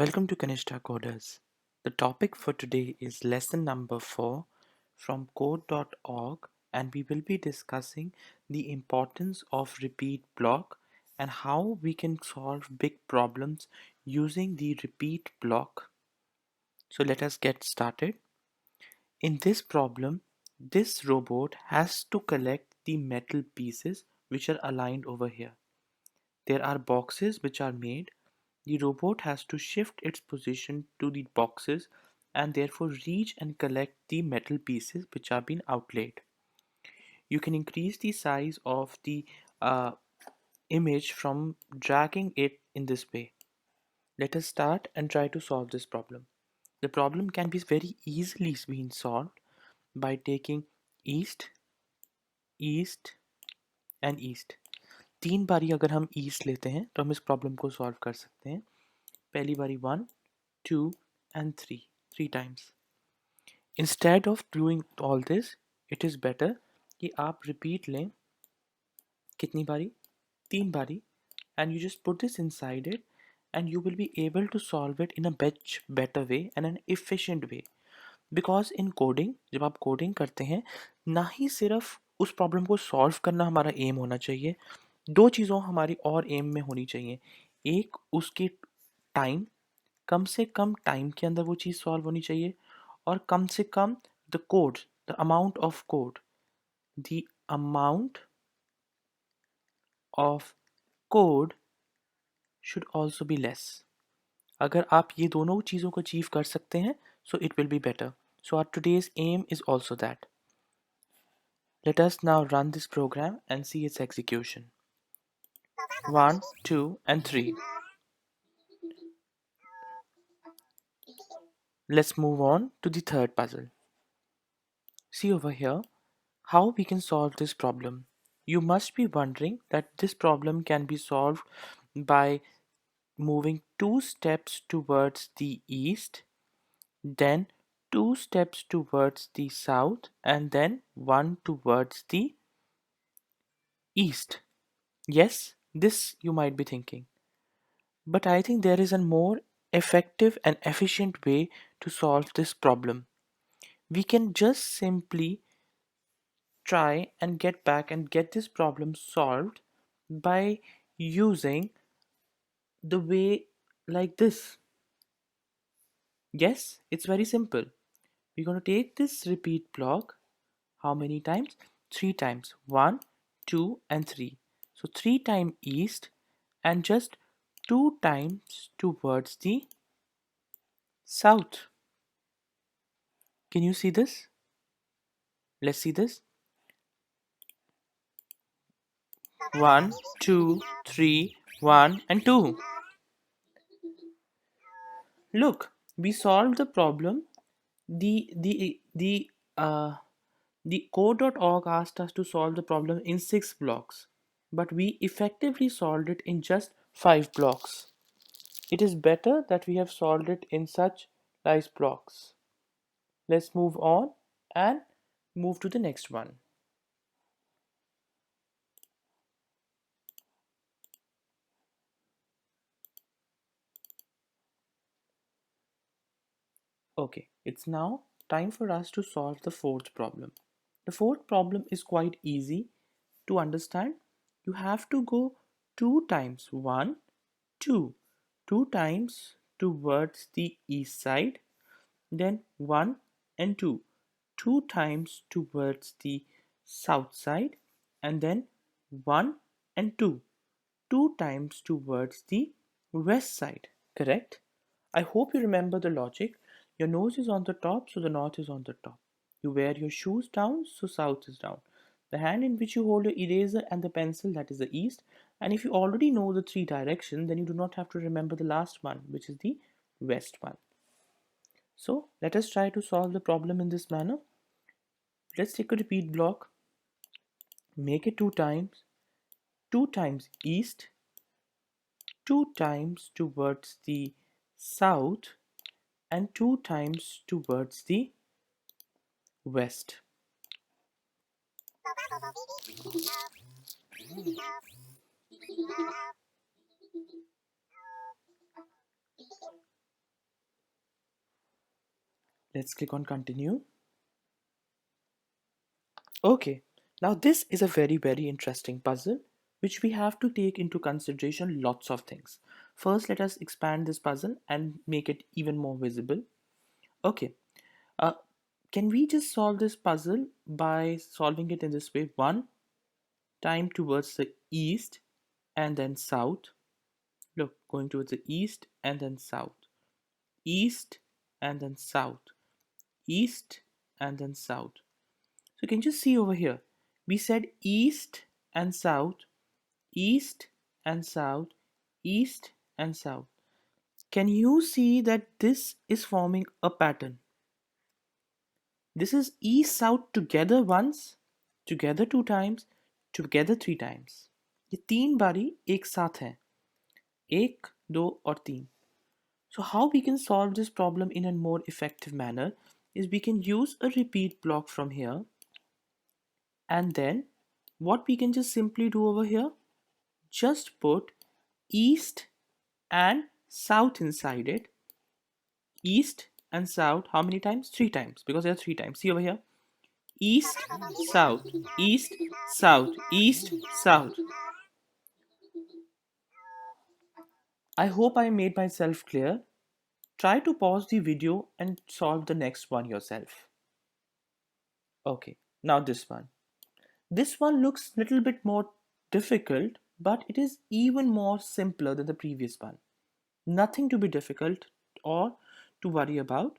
Welcome to Kanishta Coders. The topic for today is lesson number 4 from code.org, and we will be discussing the importance of repeat block and how we can solve big problems using the repeat block. So let us get started. In this problem, this robot has to collect the metal pieces which are aligned over here. There are boxes which are made. The robot has to shift its position to the boxes and therefore reach and collect the metal pieces which have been outlaid. You can increase the size of the uh, image from dragging it in this way. Let us start and try to solve this problem. The problem can be very easily been solved by taking east, east and east. 3 बारी अगर हम east लेते हैं तो हम इस problem को solve कर सकते हैं. पहली बारी 1, 2 and 3 times. Instead of doing all this, it is better कि आप repeat लें. कितनी बारी? 3 बारी. And you just put this inside it and you will be able to solve it in a much better way and an efficient way. Because in coding, जब आप coding करते हैं, ना ही सिर्फ उस प्रॉब्लम को सॉल्व करना हमारा एम होना चाहिए. 2 चीज़ों हमारी और एम में होनी चाहिए. एक उसकी टाइम, कम से कम टाइम के अंदर वो चीज़ सॉल्व होनी चाहिए, और कम से come the code, the amount of code, the amount of code should also be less. अगर आप ये दोनों चीज़ों को अचीव कर सकते हैं, so it will be better. So our today's aim is also that. Let us now run this program and see its execution. 1, 2 and 3. Let's move on to the third puzzle. See over here how we can solve this problem. You must be wondering that this problem can be solved by moving 2 steps towards the east, then 2 steps towards the south, and then 1 towards the east. Yes, this you might be thinking. But I think there is a more effective and efficient way to solve this problem. We can just simply try and get back and get this problem solved by using the way like this. Yes, it's very simple. We're going to take this repeat block. How many times? 3 times. 1, 2 and 3. So 3 times east and just 2 times towards the south. Can you see this? Let's see this. 1, 2, 3, 1 and 2. Look, we solved the problem. The code.org asked us to solve the problem in 6 blocks, but we effectively solved it in just 5 blocks. It is better that we have solved it in such nice blocks. Let's move on and move to the next one. Okay, it's now time for us to solve the fourth problem. The fourth problem is quite easy to understand. You have to go 2 times 1, 2. 2 times towards the east side, then 1 and 2. 2 times towards the south side, and then 1 and 2. 2 times towards the west side. Correct? I hope you remember the logic. Your nose is on the top, so the north is on the top. You wear your shoes down, so south is down. The hand in which you hold your eraser and the pencil, that is the east. And if you already know the 3 directions, then you do not have to remember the last one, which is the west one. So let us try to solve the problem in this manner. Let's take a repeat block. Make it 2 times. 2 times east. 2 times towards the south. And 2 times towards the west. Let's click on continue. Okay, now this is a very interesting puzzle which we have to take into consideration lots of things. First, let us expand this puzzle and make it even more visible. Okay, uh, can we just solve this puzzle by solving it in this way? One time towards the east and then south. Look, going towards the east and then south. East and then south. East and then south. So can you see over here? We said east and south, east and south, east and south. Can you see that this is forming a pattern? This is east south together once, together two times, together three times. ये तीन बारी एक साथ हैं, एक, दो और तीन. So how we can solve this problem in a more effective manner is we can use a repeat block from here, and then what we can just simply do over here, just put east and south inside it. East and south, how many times? Three times, because there are three times. See over here, east, south, east, south, east, south. I hope I made myself clear. Try to pause the video and solve the next one yourself. Okay, now this one. This one looks a little bit more difficult, but it is even more simpler than the previous one. Nothing to be difficult or to worry about.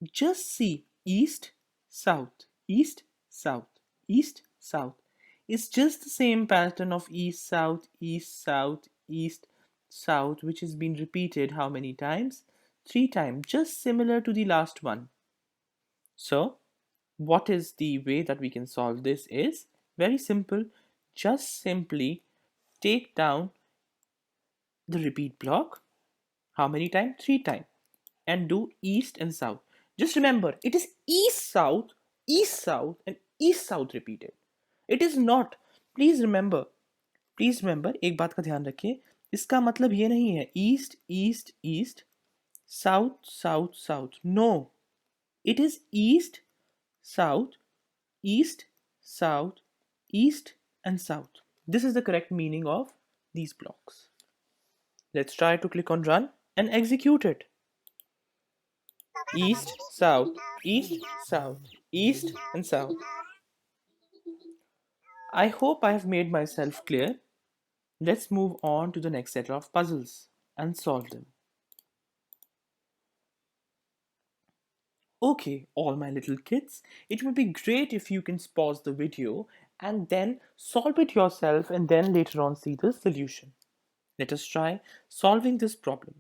Just see east, south, east, south, east, south. It's just the same pattern of east, south, east, south, east, south, which has been repeated how many times? Three times, just similar to the last one. So, what is the way that we can solve this is very simple. Just simply take down the repeat block. How many times? Three times. And do east and south. Just remember, it is east south, and east south repeated. It is not. Please remember एक बात का ध्यान रखिए, इसका मतलब ये नहीं है east east east south south south. No, it is east south east south east and south. This is the correct meaning of these blocks. Let's try to click on run and execute it. East, south, east, south, east, and south. I hope I have made myself clear. Let's move on to the next set of puzzles and solve them. Okay, all my little kids, it would be great if you can pause the video and then solve it yourself and then later on see the solution. Let us try solving this problem.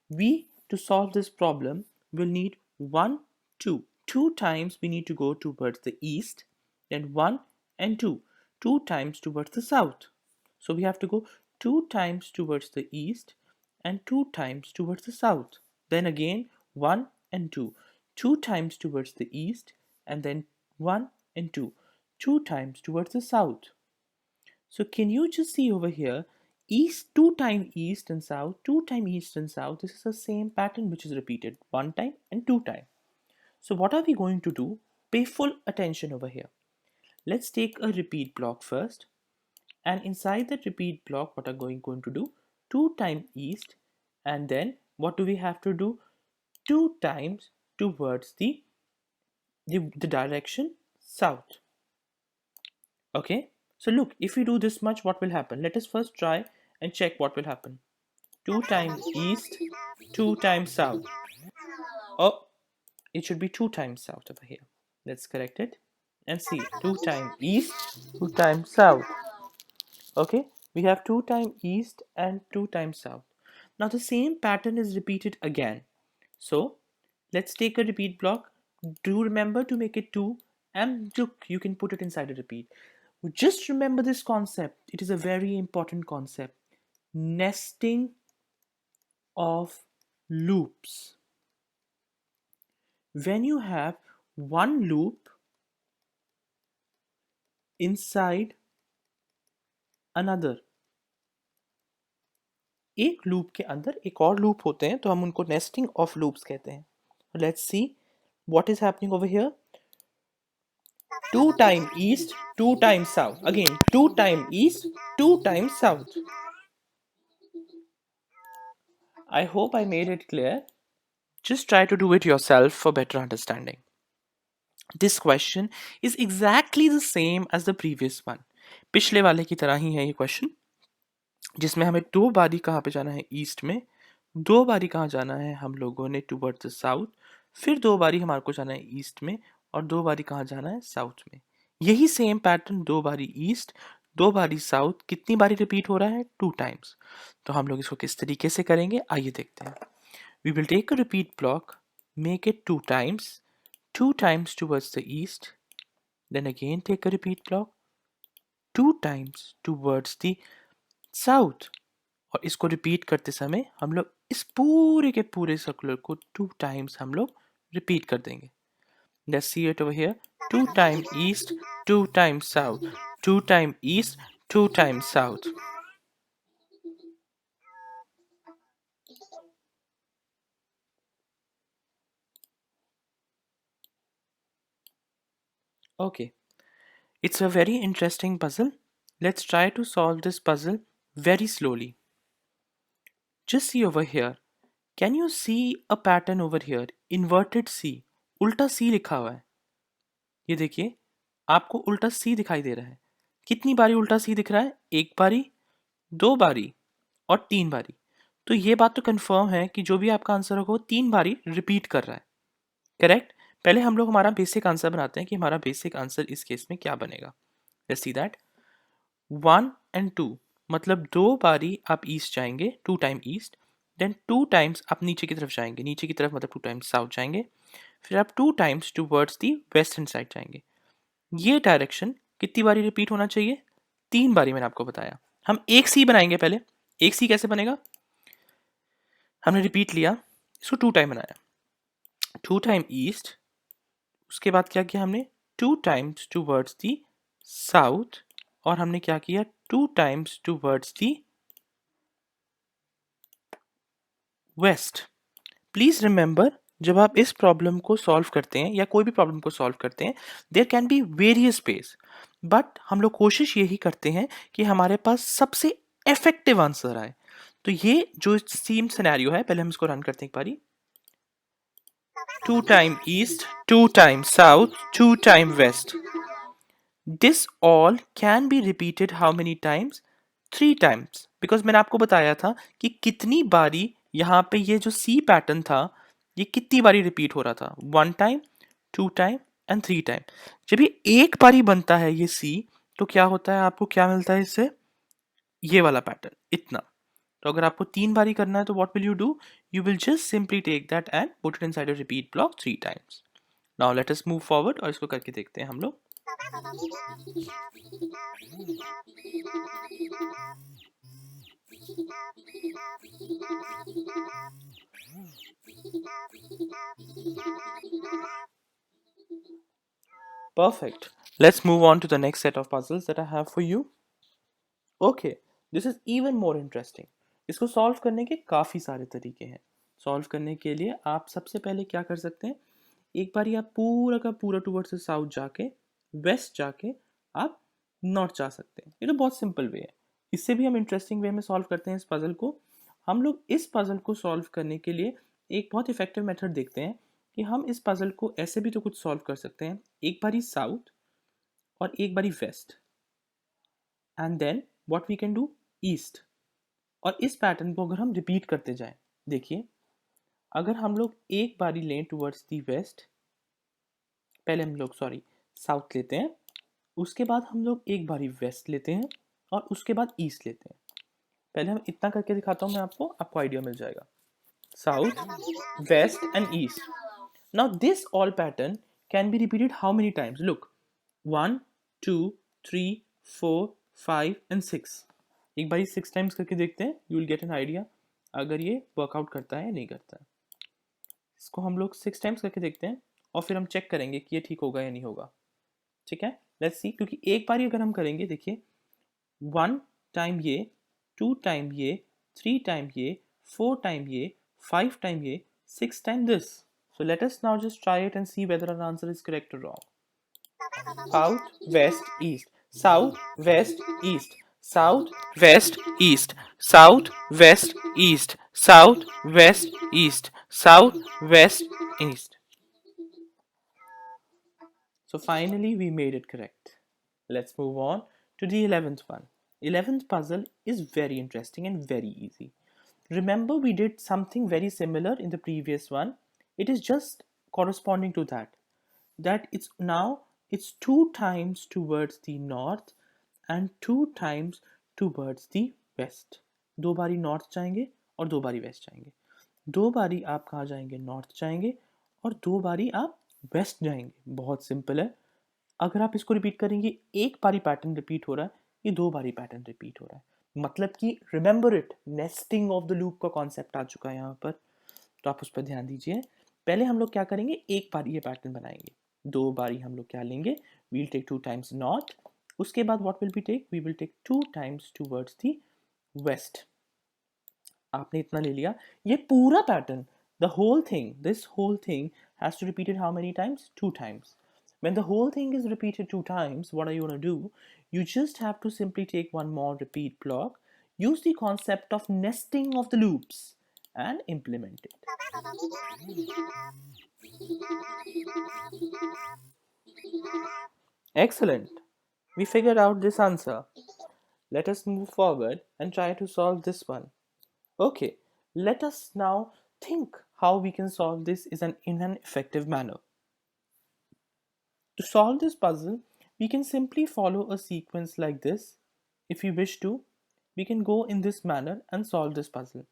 We, to solve this problem, will need 1, 2. Two times we need to go towards the east, then 1 and 2. Two times towards the south. So we have to go 2 times towards the east and 2 times towards the south. Then again 1 and 2. 2 times towards the east and then 1 and 2. 2 times towards the south. So can you just see over here, east, 2 times east and south, 2 times east and south. This is the same pattern which is repeated 1 time and 2 times. So what are we going to do? Pay full attention over here. Let's take a repeat block first. And inside that repeat block, what are going to do? 2 times east, and then what do we have to do? 2 times towards the direction south. Okay, so look, if we do this much, what will happen? Let us first try and check what will happen. 2 times east, 2 times south. Oh, it should be 2 times south over here. Let's correct it and see. 2 times east, 2 times south. Okay, we have 2 times east and 2 times south. Now the same pattern is repeated again. So let's take a repeat block. Do remember to make it 2, and look, you can put it inside a repeat. Just remember this concept. It is a very important concept. Nesting of loops. When you have one loop inside another, एक loop के अंदर एक और loop होते हैं, तो हम उनको नेस्टिंग ऑफ लूप्स कहते हैं. Let's see what is happening over here? 2 times east, 2 times south. Again, 2 times east, 2 times south. I hope I made it clear. Just try to do it yourself for better understanding. This question is exactly the same as the previous one. पिछले वाले की तरह ही है ये question, जिसमें हमें 2 बारी कहाँ पे जाना है? ईस्ट में। 2 बारी कहाँ जाना है हम लोगों ने? Towards the south. फिर 2 बारी हमारे को जाना है ईस्ट में, और 2 बारी कहाँ जाना है? साउथ में। यही सेम पैटर्न 2 बारी ईस्ट, 2 बारी साउथ, कितनी बारी रिपीट हो रहा है? 2 टाइम्स। तो हम लोग इसको किस तरीके से करेंगे, आइए देखते हैं। We will take a repeat block, make it 2 times, 2 times towards the east, then again take a repeat block, 2 times towards the south, और इसको रिपीट करते समय हम लोग इस पूरे के पूरे सर्कुलर को 2 टाइम्स हम लोग रिपीट कर देंगे। Let's see it over here. 2 times east, 2 times south, 2 times east, 2 times south. Okay, it's a very interesting puzzle. Let's try to solve this puzzle very slowly. Just see over here. Can you see a pattern over here? Inverted C. उल्टा C लिखा हुआ है। ये देखिए, आपको उल्टा C दिखाई दे रहा है। कितनी बारी उल्टा C दिख रहा है? 1 बारी, 2 बारी और 3 बारी। तो ये बात तो कंफर्म है कि जो भी आपका आंसर होगा वो 3 बारी रिपीट कर रहा है। करेक्ट? पहले हम लोग हमारा बेसिक आंसर बनाते हैं कि हमारा बेसिक आंसर इस केस में क्या बनेगा। Let's see that. 1 एंड 2 मतलब 2 बारी आप ईस्ट जाएंगे, 2 टाइम ईस्ट, देन 2 टाइम्स आप नीचे की तरफ जाएंगे, नीचे की तरफ मतलब 2 टाइम्स साउथ जाएंगे, फिर आप 2 times towards the western side जाएंगे। ये डायरेक्शन कितनी बारी रिपीट होना चाहिए? 3 बारी मैंने आपको बताया। हम एक सी बनाएंगे पहले। एक सी कैसे बनेगा? हमने रिपीट लिया, इसको 2 टाइम बनाया, 2 टाइम ईस्ट, उसके बाद क्या किया हमने? 2 टाइम्स टूवर्ड्स दी साउथ, और हमने क्या किया? 2 times towards the west. Please remember, जब आप इस प्रॉब्लम को सॉल्व करते हैं या कोई भी प्रॉब्लम को सॉल्व करते हैं, there can be various ways, but हम लोग कोशिश यही करते हैं कि हमारे पास सबसे इफेक्टिव आंसर आए। तो ये जो सेम सिनेरियो है, पहले हम इसको रन करते हैं एक बारी। 2 time east, 2 time south, 2 time west. This all can be repeated how many times? 3 times, because मैंने आपको बताया था कि कितनी बारी यहाँ पे ये जो सी पैटर्न था, ये कितनी बारी रिपीट हो रहा था? 1 टाइम, 2 टाइम एंड 3 टाइम। जब ये एक बारी बनता है ये सी, तो क्या होता है? आपको क्या मिलता है इससे? ये वाला पैटर्न, इतना। तो अगर आपको 3 बारी करना है तो what will you do? You will just simply take that and put it inside a repeat block 3 times. Now let us move forward, और इसको करके देखते हैं हम लोग। Perfect. Let's move on to the next set of puzzles that I have for you. Okay, this is even more interesting. इसको solve करने के काफ़ी सारे तरीके हैं। सॉल्व करने के लिए आप सबसे पहले क्या कर सकते हैं? एक बार आप पूरा का पूरा टूवर्ड्स साउथ जाके, वेस्ट जाके आप नॉर्थ जा सकते हैं। ये तो बहुत सिंपल वे है। इससे भी हम इंटरेस्टिंग वे में सॉल्व करते हैं इस पजल को। हम लोग इस पजल को सॉल्व करने के लिए एक बहुत इफेक्टिव मेथड देखते हैं कि हम इस पजल को ऐसे भी तो कुछ सॉल्व कर सकते हैं। एक बारी साउथ और एक बारी west, and then what we can do? East. और इस पैटर्न को अगर हम रिपीट करते जाएं, देखिए, अगर हम लोग एक बारी लें टुवर्ड्स दी वेस्ट, पहले हम लोग साउथ लेते हैं, उसके बाद हम लोग एक बारी वेस्ट लेते हैं, और उसके बाद ईस्ट लेते हैं। पहले हम इतना करके दिखाता हूँ मैं आपको आइडिया मिल जाएगा। South, west and east. Now this all pattern can be repeated how many times? Look, 1 2 3 4 5 and 6। एक बारी 6 टाइम्स करके देखते हैं, you will get an idea अगर ये वर्कआउट करता है या नहीं करता है। इसको हम लोग 6 टाइम्स करके देखते हैं, और फिर हम चेक करेंगे कि ये ठीक होगा या नहीं होगा। ठीक है, लेट्स सी। क्योंकि एक बारी अगर हम करेंगे, देखिए, 1 टाइम ये, 2 टाइम ये, 3 टाइम ये, 4 टाइम ये, 5 टाइम ये, 6 time this. So let us now just try it and see whether our answer is correct or wrong. South, west, east. South, west, east. South, west, east. South, west, east. South, west, east. South, west, east. So finally we made it correct. Let's move on to the 11th one. 11th puzzle is very interesting and very easy. Remember we did something very similar in the previous one. It is just corresponding to that. That it's 2 times towards the north and 2 times towards the west. 2 बारी north जाएंगे और 2 बारी waste जाएंगे. 2 बारी आप कहाँ जाएंगे? North जाएंगे और 2 बारी आप वेस्ट जाएंगे. बहुत सिंपल है. अगर आप इसको रिपीट करेंगे, एक बारी पैटर्न रिपीट हो रहा है, ये 2 बारी पैटर्न रिपीट हो रहा है. मतलब कि remember it, nesting of the loop का कॉन्सेप्ट आ चुका है यहाँ पर. तो आप उस पर ध्यान दीजिए. पहले हम लोग क्या करेंगे? एक बारी ये पैटर्न बनाएंगे. 2 बारी हम लोग क्या लेंगे? We'll take 2 times north. उसके बाद what will be take? We will take 2 times towards the west. आपने इतना ले लिया. ये पूरा pattern, the whole thing, this whole thing has to repeat it how many times? 2 times. When the whole thing is repeated 2 times, what are you going to do? You just have to simply take one more repeat block, use the concept of nesting of the loops, and implement it. Excellent. We figured out this answer. Let us move forward and try to solve this one. Okay, let us now think how we can solve this in an effective manner. To solve this puzzle, we can simply follow a sequence like this. If we wish to, we can go in this manner and solve this puzzle.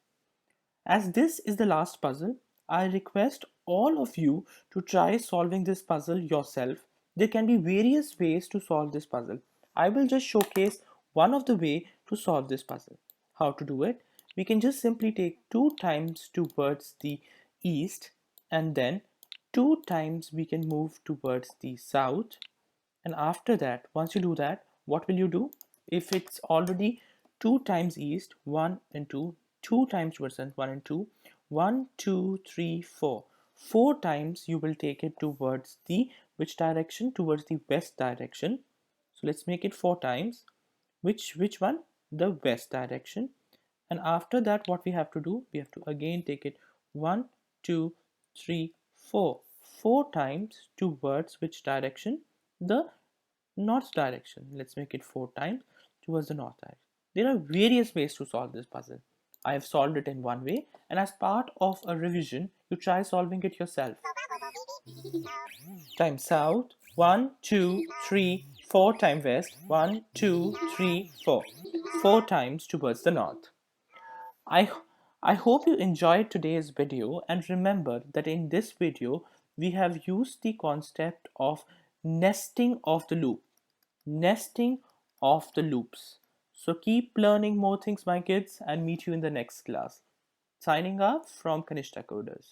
As this is the last puzzle, I request all of you to try solving this puzzle yourself. There can be various ways to solve this puzzle. I will just showcase one of the way to solve this puzzle. How to do it? We can just simply take 2 times towards the east, and then 2 times we can move towards the south. And after that, once you do that, what will you do? If it's already 2 times east, 1 and 2, 2 times towards the 1 and 2, 1, 2, 3, 4. 4 times you will take it towards the which direction? Towards the west direction. So let's make it 4 times. Which one? The west direction. And after that, what we have to do? We have to again take it 1, 2, 3, 4. 4 times towards which direction? The north direction. Let's make it 4 times towards the north direction. There are various ways to solve this puzzle. I have solved it in one way, and as part of a revision, you try solving it yourself. Time south, 1, 2, 3, 4 time west, 1, 2, 3, 4. 4 times towards the north. I hope you enjoyed today's video, and remember that in this video we have used the concept of nesting of the loop. Nesting of the loops. So keep learning more things, my kids, and meet you in the next class. Signing off from Kanishta Coders.